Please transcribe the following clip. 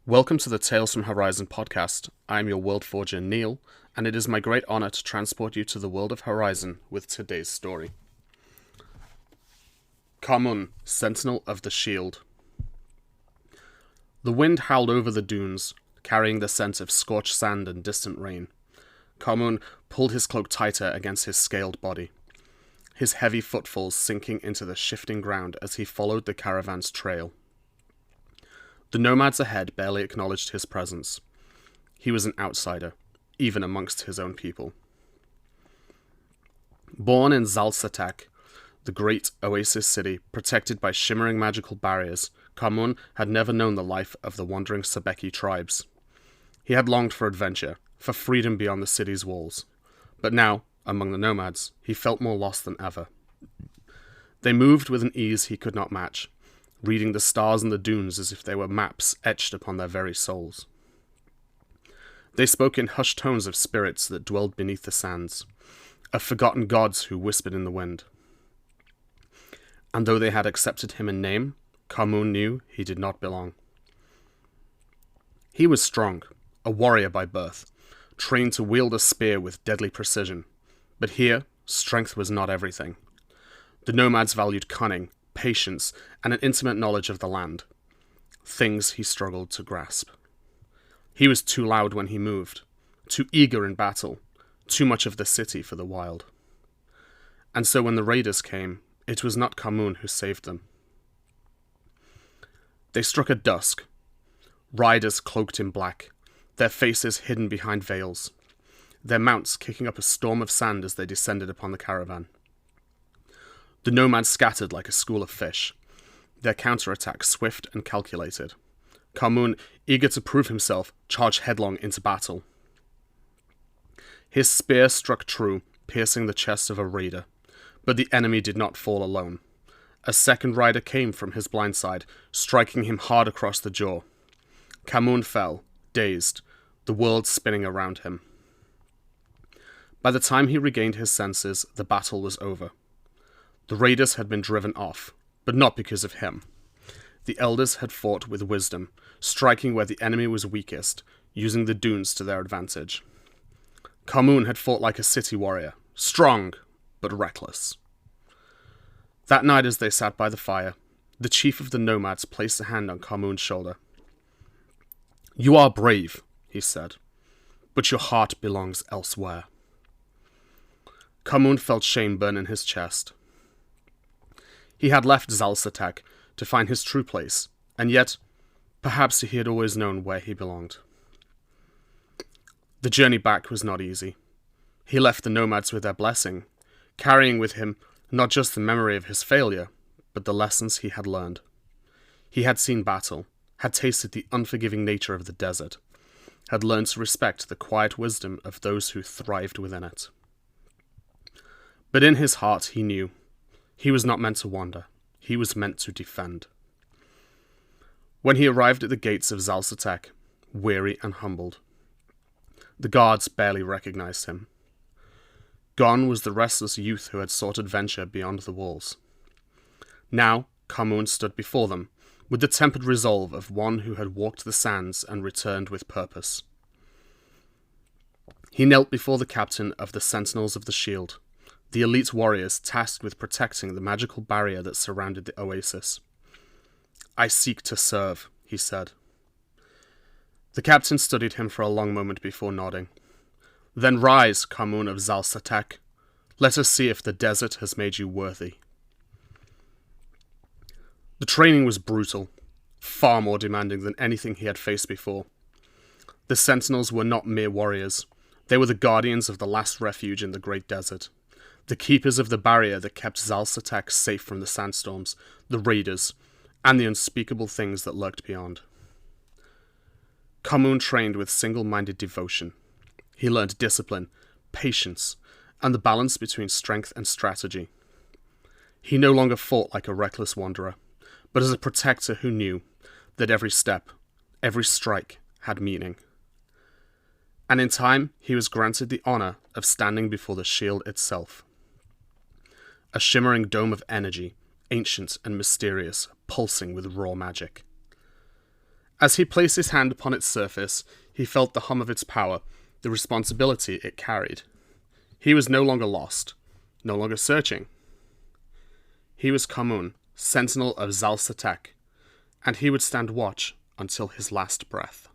Welcome to the Tales from Horizon podcast. I'm your World Forger, Neil, and it is my great honor to transport you to the world of Horizon with today's story. Khamun, Sentinel of the Shield. The wind howled over the dunes, carrying the scent of scorched sand and distant rain. Khamun pulled his cloak tighter against his scaled body, his heavy footfalls sinking into the shifting ground as he followed the caravan's trail. The nomads ahead barely acknowledged his presence. He was an outsider, even amongst his own people. Born in Zal'Setekh, the great oasis-city protected by shimmering magical barriers, Khamun had never known the life of the wandering Sabeki tribes. He had longed for adventure, for freedom beyond the city's walls. But now, among the nomads, he felt more lost than ever. They moved with an ease he could not match, reading the stars and the dunes as if they were maps etched upon their very souls. They spoke in hushed tones of spirits that dwelled beneath the sands, of forgotten gods who whispered in the wind. And though they had accepted him in name, Khamun knew he did not belong. He was strong, a warrior by birth, trained to wield a spear with deadly precision. But here, strength was not everything. The nomads valued cunning, patience, and an intimate knowledge of the land, things he struggled to grasp. He was too loud when he moved, too eager in battle, too much of the city for the wild. And so when the raiders came, it was not Khamun who saved them. They struck at dusk, riders cloaked in black, their faces hidden behind veils, their mounts kicking up a storm of sand as they descended upon the caravan. The nomads scattered like a school of fish, their counterattack swift and calculated. Khamun, eager to prove himself, charged headlong into battle. His spear struck true, piercing the chest of a raider, but the enemy did not fall alone. A second rider came from his blind side, striking him hard across the jaw. Khamun fell, dazed, the world spinning around him. By the time he regained his senses, the battle was over. The raiders had been driven off, but not because of him. The elders had fought with wisdom, striking where the enemy was weakest, using the dunes to their advantage. Khamun had fought like a city warrior, strong, but reckless. That night as they sat by the fire, the chief of the nomads placed a hand on Khamun's shoulder. "You are brave," he said, "but your heart belongs elsewhere." Khamun felt shame burn in his chest. He had left Zal'Setekh to find his true place, and yet, perhaps he had always known where he belonged. The journey back was not easy. He left the nomads with their blessing, carrying with him not just the memory of his failure, but the lessons he had learned. He had seen battle, had tasted the unforgiving nature of the desert, had learned to respect the quiet wisdom of those who thrived within it. But in his heart he knew he was not meant to wander. He was meant to defend. When he arrived at the gates of Zal'Setekh, weary and humbled, the guards barely recognized him. Gone was the restless youth who had sought adventure beyond the walls. Now Khamun stood before them, with the tempered resolve of one who had walked the sands and returned with purpose. He knelt before the captain of the Sentinels of the Shield, the elite warriors tasked with protecting the magical barrier that surrounded the oasis. "I seek to serve," he said. The captain studied him for a long moment before nodding. "Then rise, Khamun of Zal'Setekh. Let us see if the desert has made you worthy." The training was brutal, far more demanding than anything he had faced before. The Sentinels were not mere warriors. They were the guardians of the last refuge in the Great Desert, the keepers of the barrier that kept Zal'Setekh safe from the sandstorms, the raiders, and the unspeakable things that lurked beyond. Khamun trained with single-minded devotion. He learned discipline, patience, and the balance between strength and strategy. He no longer fought like a reckless wanderer, but as a protector who knew that every step, every strike had meaning. And in time, he was granted the honor of standing before the shield itself. A shimmering dome of energy, ancient and mysterious, pulsing with raw magic. As he placed his hand upon its surface, he felt the hum of its power, the responsibility it carried. He was no longer lost, no longer searching. He was Khamun, Sentinel of Zal'Setekh, and he would stand watch until his last breath.